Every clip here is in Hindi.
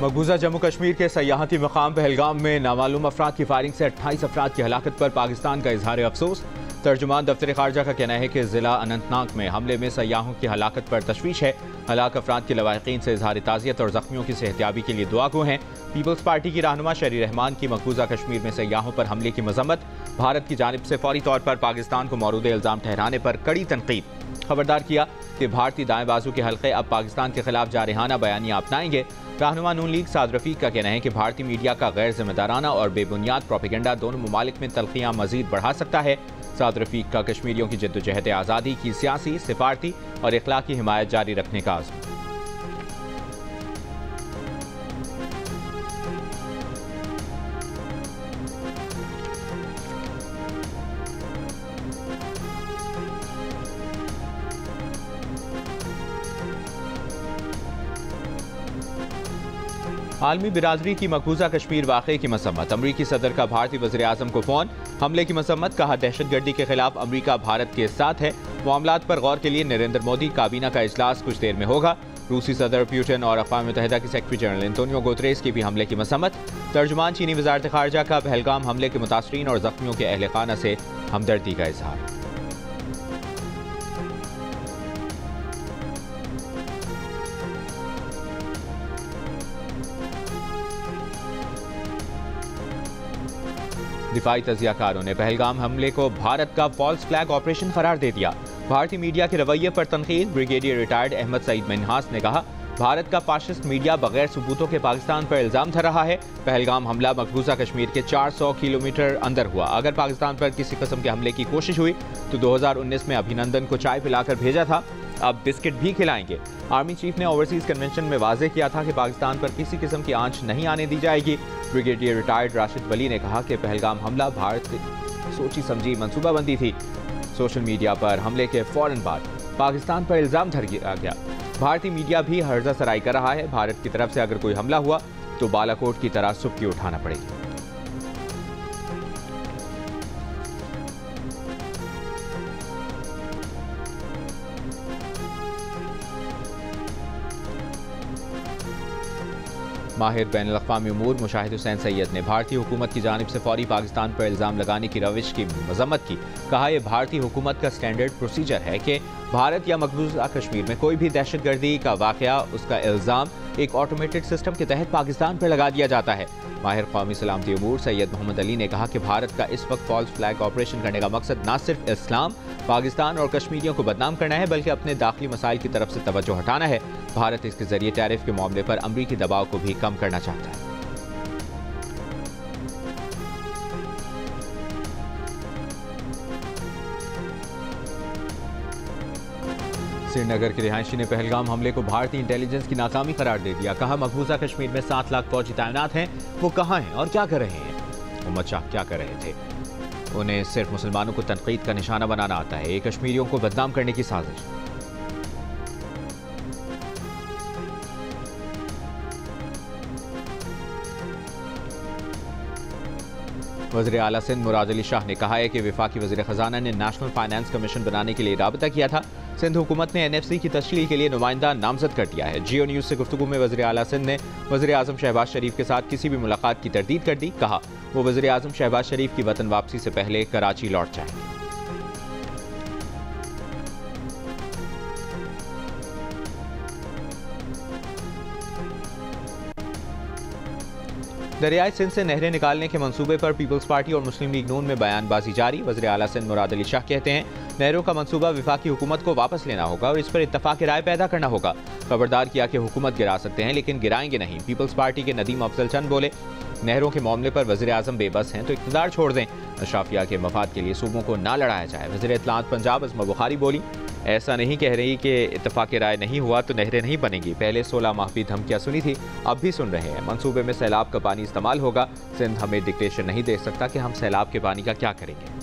मकबूजा जम्मू कश्मीर के सयाहती मकाम पहलगाम में नामालूम अफराद की फायरिंग से 28 अफराद की हलाकत पर पाकिस्तान का इजहार अफसोस। तर्जुमान दफ्तर खारजा का कहना है कि जिला अनंतनाग में हमले में सयाहों की हलाकत पर तशवीश है। हलाक अफराद के लवाहिकीन से इजहार ताज़ियत और जख्मियों की सेहतियाबी के लिए दुआ गो हैं। पीपल्स पार्टी की रहनुमा शरी रहमान की मकबूजा कश्मीर में सयाहों पर हमले की मजम्मत। भारत की जानिब से फौरी तौर पर पाकिस्तान को मौरूद इल्ज़ाम ठहराने पर कड़ी तनकीद। खबरदार किया कि भारतीय दाएं बाजू के हल्के अब पाकिस्तान के खिलाफ जारहाना बयानियां अपनाएंगे। रहनुमा नून लीग साद रफीक का कहना है कि भारतीय मीडिया का गैर जिम्मेदाराना और बेबुनियाद प्रोपेगेंडा दोनों ममालिक में तल्खियां मजीद बढ़ा सकता है। साद रफीक का कश्मीरियों की जद्दोजहद आज़ादी की सियासी, सिफारती और इखलाकी हिमायत जारी रखने का आज़म। आलमी बिरादरी की मकबूजा कश्मीर वाक़े की मसम्मत। अमरीकी सदर का भारतीय वज़ीर आज़म को फ़ोन। हमले की मसम्मत। कहा दहशतगर्दी के खिलाफ अमरीका भारत के साथ है। मामलात पर गौर के लिए नरेंद्र मोदी काबीना का इजलास कुछ देर में होगा। रूसी सदर पुतिन और अक़वाम मुत्तहिदा के सेक्रेटरी जनरल एंटोनियो गुतेरेस की भी हमले की मसम्मत। तर्जुमान चीनी वज़ारत ख़ारजा का पहलगाम हमले के मुतासरीन और ज़ख्मियों के अहल खाना से हमदर्दी का इजहार। दिफाई तजियाकारों ने पहलगाम हमले को भारत का फॉल्स फ्लैग ऑपरेशन करार दे दिया। भारतीय मीडिया के रवैये पर तनकीद। ब्रिगेडियर रिटायर्ड अहमद सईद मिन्हास ने कहा, भारत का फाशिस्ट मीडिया बगैर सबूतों के पाकिस्तान पर इल्जाम धर रहा है। पहलगाम हमला मकबूजा कश्मीर के 400 किलोमीटर अंदर हुआ। अगर पाकिस्तान पर किसी किस्म के हमले की कोशिश हुई तो 2019 में अभिनंदन को चाय पिलाकर भेजा था, अब बिस्किट भी खिलाएंगे। आर्मी चीफ ने ओवरसीज कन्वेंशन में वाजे किया था कि पाकिस्तान पर किसी किस्म की आंच नहीं आने दी जाएगी। ब्रिगेडियर रिटायर्ड राशिद वली ने कहा कि पहलगाम हमला भारत की सोची समझी मंसूबाबंदी थी। सोशल मीडिया पर हमले के फौरन बाद पाकिस्तान पर इल्जाम धर दिया गया। भारतीय मीडिया भी हर्जा सराई कर रहा है। भारत की तरफ से अगर कोई हमला हुआ तो बालाकोट की तरह सुबकी उठाना पड़ेगी। माहिर बैनुल अक़वामी उमूर मुशाहिद हुसैन सैयद ने भारतीय हुकूमत की जानिब से फौरी पाकिस्तान पर इल्ज़ाम लगाने की रविश की मजम्मत की। कहा, यह भारतीय हुकूमत का स्टैंडर्ड प्रोसीजर है कि भारत या मकबूजा कश्मीर में कोई भी दहशतगर्दी का वाक़या, उसका इल्ज़ाम एक ऑटोमेटेड सिस्टम के तहत पाकिस्तान पर लगा दिया जाता है। माहिर कौमी सलामती उमूर सैयद मोहम्मद अली ने कहा कि भारत का इस वक्त फॉल्स फ्लैग ऑपरेशन करने का मकसद न सिर्फ इस्लाम, पाकिस्तान और कश्मीरियों को बदनाम करना है, बल्कि अपने दाखिली मसाइल की तरफ से तवज्जो हटाना है। भारत इसके जरिए टैरिफ के मामले पर अमरीकी दबाव को भी कम करना चाहता है। श्रीनगर के रिहायशी ने पहलगाम हमले को भारतीय इंटेलिजेंस की नाकामी करार दे दिया। कहा, मकबूजा कश्मीर में 7 लाख फौजी तैनात हैं, वो कहाँ हैं और क्या कर रहे हैं? उम्मत शाह क्या कर रहे थे? उन्हें सिर्फ मुसलमानों को तनकीद का निशाना बनाना आता है। ये कश्मीरियों को बदनाम करने की साजिश। वज़ीर आला सिंध मुराद अली शाह ने कहा है कि वफाकी वज़ीर ख़जाना ने नेशनल फाइनेंस कमीशन बनाने के लिए राबता किया था। सिंध हुकूमत ने NFC की तश्कील के लिए नुमाइंदा नामजद कर दिया है। जियो न्यूज़ से गुफ्तगू में वज़ीर आला सिंध ने वज़ीर आज़म शहबाज शरीफ के साथ किसी भी मुलाकात की तरदीद कर दी। कहा, वो वज़ीर आज़म शहबाज शरीफ की वतन वापसी से पहले कराची लौट जाएंगे। दरियाई सिंध से नहरें निकालने के मंसूबे पर पीपल्स पार्टी और मुस्लिम लीग नून में बयानबाजी जारी। वज़ीर आला सिंध मुराद अली शाह कहते हैं, नहरों का मंसूबा वफाकी हुकूमत को वापस लेना होगा और इस पर इत्तफाक राय पैदा करना होगा। खबरदार किया कि हुकूमत गिरा सकते हैं लेकिन गिराएंगे नहीं। पीपल्स पार्टी के नदीम अफजल चंद बोले, नहरों के मामले पर वज़ीर आज़म बेबस हैं तो इक़्तिदार छोड़ दें। अशराफिया के मफाद के लिए सूबों को ना लड़ाया जाए। वज़ीर इत्तलात पंजाब अज़मा बुखारी बोली, ऐसा नहीं कह रही कि इत्तफाक राय नहीं हुआ तो नहरें नहीं बनेंगी। पहले 16 माह भी धमकियाँ सुनी थी, अब भी सुन रहे हैं। मंसूबे में सैलाब का पानी इस्तेमाल होगा। सिंध हमें डिक्टेशन नहीं दे सकता कि हम सैलाब के पानी का क्या करेंगे।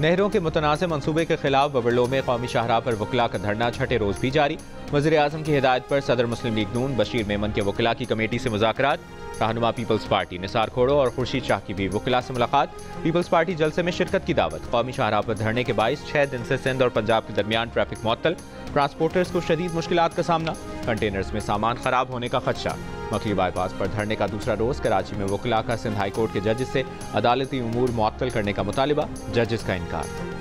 नहरों के मुतनाज़ मंसूबे के खिलाफ बबरलो में कौमी शाहराह पर वकला का धरना छठे रोज भी जारी। वज़ीर-ए-आज़म की हिदायत पर सदर मुस्लिम लीग नून बशीर मेमन के वकला की कमेटी से मुज़ाकरात। रहनुमा पीपल्स पार्टी निसार खोड़ो और खुर्शीद शाह की भी वकला से मुलाकात। पीपल्स पार्टी जलसे में शिरकत की दावत। कौमी शाहराह पर धरने के बाइस 6 दिन से सिंध और पंजाब के दरमियान ट्रैफिक मुअत्तल। ट्रांसपोर्टर्स को शदीद मुश्किलात का सामना। कंटेनर्स में सामान खराब होने का खदशा। मकली बाईपास पर धरने का दूसरा रोज। कराची में वकला का सिंध हाई कोर्ट के जजेस से अदालती उमूर मुअत्तल करने का मुतालिबा। जजेस का इनकार।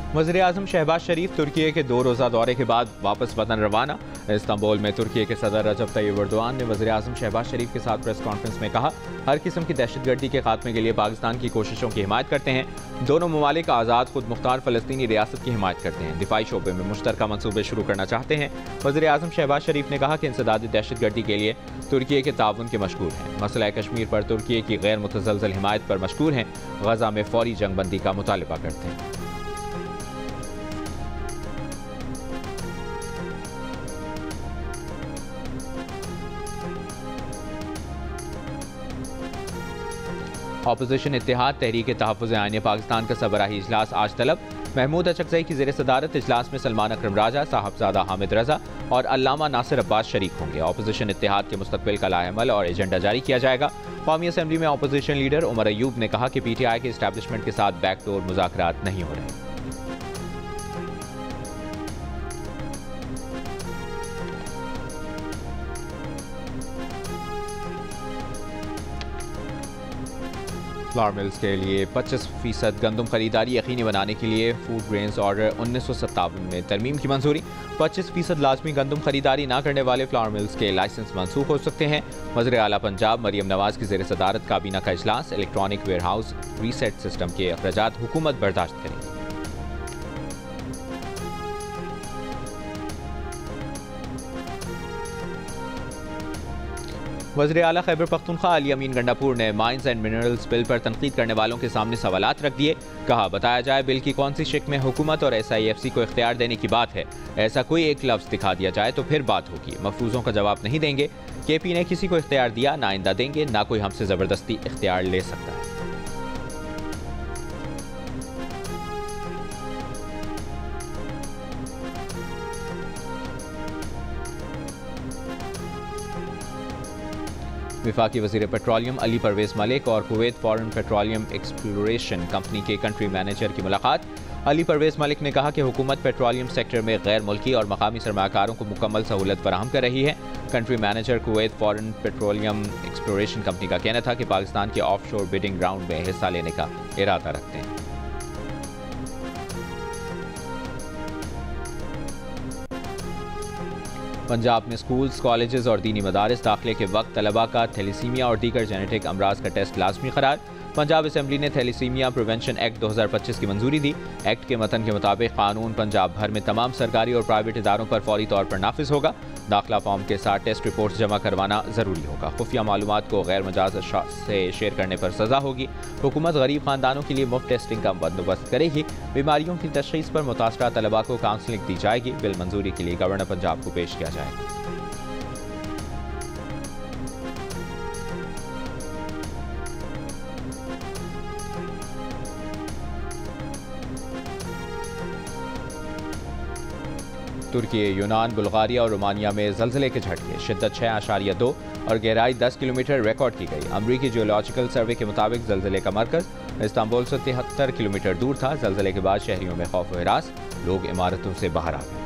वज़ीर-ए-आज़म शहबाज शरीफ तुर्की के 2 रोज़ा दौरे के बाद वापस वतन रवाना। इस्तांबुल में तुर्की के सदर रजब तैयब एर्दोआन ने वज़ीर-ए-आज़म शहबाज शरीफ के साथ प्रेस कॉन्फ्रेंस में कहा, हर किस्म की दहशतगर्दी के खात्मे के लिए पाकिस्तान की कोशिशों की हिमायत करते हैं। दोनों ममालिक आज़ाद खुद मुख्तार फ़लस्तीनी रियासत की हिमायत करते हैं। दिफाई शोबे में मुश्तरका मनसूबे शुरू करना चाहते हैं। वज़ीर-ए-आज़म शहबाज शरीफ ने कहा कि इंसदादी दहशतगर्दी के लिए तुर्की के ताउन के मशकूर हैं। मसला कश्मीर पर तुर्की की गैर मुतज़लज़ल हिमायत पर मशकूर हैं। गज़ा में फौरी जंगबंदी का मुतालबा करते हैं। ऑपोजिशन इत्तेहाद तहरीक तहफ़्फ़ुज़ आईन पाकिस्तान का सबराही इजलास आज तलब। महमूद अचकज़ई की ज़ेर सदारत इजलास में सलमान अकरम राजा, साहबजादा हामिद रजा और अल्लामा नासिर अब्बास शरीक होंगे। ऑपोजिशन इत्तेहाद के मुस्तक़बिल का लाएअमल और एजेंडा जारी किया जाएगा। कौमी असम्बली में ऑपोजिशन लीडर उमर अयूब ने कहा कि PTI के इस्टेब्लिशमेंट के साथ बैकडोर मुज़ाकरात नहीं हो रहे। फ्लावर मिल्स के लिए 25% गंदम खरीदारी यकीनी बनाने के लिए फूड ग्रेन्स ऑर्डर 1957 में तरमीम की मंजूरी। 25% लाजमी गंदम खरीदारी न करने वाले फ्लावर मिल्स के लाइसेंस मनसूख हो सकते हैं। वज़ीर आला पंजाब मरियम नवाज की ज़ेर सदारत काबीना का इजलास। Electronic warehouse reset system के अखराजात हुकूमत बर्दाश्त करेगी। वज़ीर आला खैबर पख्तूनख्वा अली अमीन गंडापुर ने माइंस एंड मिनरल्स बिल पर तनकीद करने वालों के सामने सवालात रख दिए। कहा, बताया जाए बिल की कौन सी शिक में हुकूमत और SIFC को इख्तियार देने की बात है। ऐसा कोई एक लफ्ज़ दिखा दिया जाए तो फिर बात होगी। मफरूज़ों का जवाब नहीं देंगे। KP ने किसी को इख्तियार दिया, ना आइंदा देंगे, ना कोई हमसे ज़बरदस्ती इख्तियार ले सकता है। वफाकी वज़ीर पेट्रोलियम अली परवेज़ मलिक और Kuwait foreign petroleum exploration company के कंट्री मैनेजर की मुलाकात। अली परवेज़ मलिक ने कहा कि हुकूमत पेट्रोलियम सेक्टर में गैर मुल्की और मकामी सरमाकारों को मुकम्मल सहूलत फराहम कर रही है। Country manager Kuwait foreign petroleum exploration company का कहना था कि पाकिस्तान के ऑफशोर बिडिंग राउंड में हिस्सा लेने का इरादा रखते हैं। पंजाब में स्कूल्स, कॉलेजेस और दीनी मदारिस दाखिले के वक्त तलबा का थैलीसीमिया और दीगर जेनेटिक अमराज का टेस्ट लाजमी करार। पंजाब असम्बली ने थैलीसीमिया प्रिवेंशन एक्ट 2025 की मंजूरी दी। एक्ट के मतन के मुताबिक कानून पंजाब भर में तमाम सरकारी और प्राइवेट इदारों पर फौरी तौर पर नाफिज होगा। दाखिला फॉर्म के साथ टेस्ट रिपोर्ट जमा करवाना जरूरी होगा। खुफिया मालूमात को गैर मजाज से शेयर करने पर सजा होगी। हुकूमत गरीब खानदानों के लिए मुफ्त टेस्टिंग का बंदोबस्त करेगी। बीमारियों की तशखीस पर मुतासरा तलबा को काउंसलिंग दी जाएगी। बिल मंजूरी के लिए गवर्नर पंजाब को पेश किया जाएगा। तुर्की, यूनान, बुल्गारिया और रोमानिया में ज़लज़ले के झटके। शिद्दत 6.2 और गहराई 10 किलोमीटर रिकॉर्ड की गई। अमरीकी जियोलॉजिकल सर्वे के मुताबिक ज़लज़ले का मरकज़ इस्तांबुल से 73 किलोमीटर दूर था। ज़लज़ले के बाद शहरियों में खौफ व हिरास, लोग इमारतों से बाहर आ गए।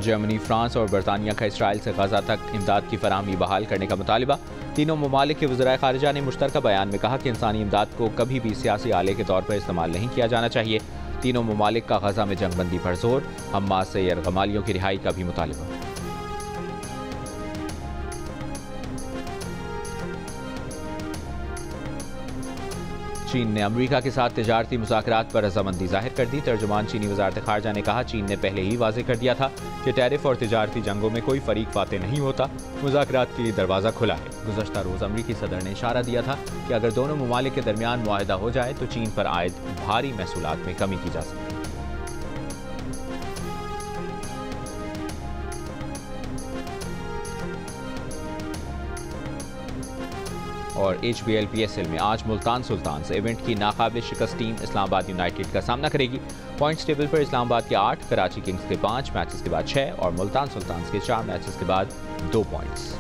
जर्मनी, फ्रांस और बरतानिया का इसराइल से गजा तक इमदाद की फराहमी बहाल करने का मुतालिबा। तीनों ममालिक के वज़राए ख़ारिजा ने मुश्तरका बयान में कहा कि इंसानी इमदाद को कभी भी सियासी आले के तौर पर इस्तेमाल नहीं किया जाना चाहिए। तीनों ममालिक का गजा में जंगबंदी पर जोर। हमास से यरगमालियों की रिहाई का भी मुतालिबा। चीन ने अमेरिका के साथ तिजारती मुज़ाकरात पर रजामंदी जाहिर कर दी। तर्जुमान चीनी वज़ारत ख़ारजा ने कहा, चीन ने पहले ही वाज़ेह कर दिया था कि टैरिफ और तिजारती जंगों में कोई फरीक फाते नहीं होता, मुज़ाकरात के लिए दरवाज़ा खुला है। गुज़श्ता रोज़ अमरीकी सदर ने इशारा दिया था कि अगर दोनों ममालिक के दरमियान मुआहदा हो जाए तो चीन पर आयद भारी महसूलात में कमी की जा सकती है। और HBL-PSL में आज मुल्तान सुल्तान्स इवेंट की नाकाबिल शिकस्त टीम इस्लामाबाद यूनाइटेड का सामना करेगी। पॉइंट्स टेबल पर इस्लामाबाद के 8, कराची किंग्स के 5 मैचेस के बाद 6 और मुल्तान सुल्तान्स के 4 मैचेस के बाद 2 पॉइंट्स।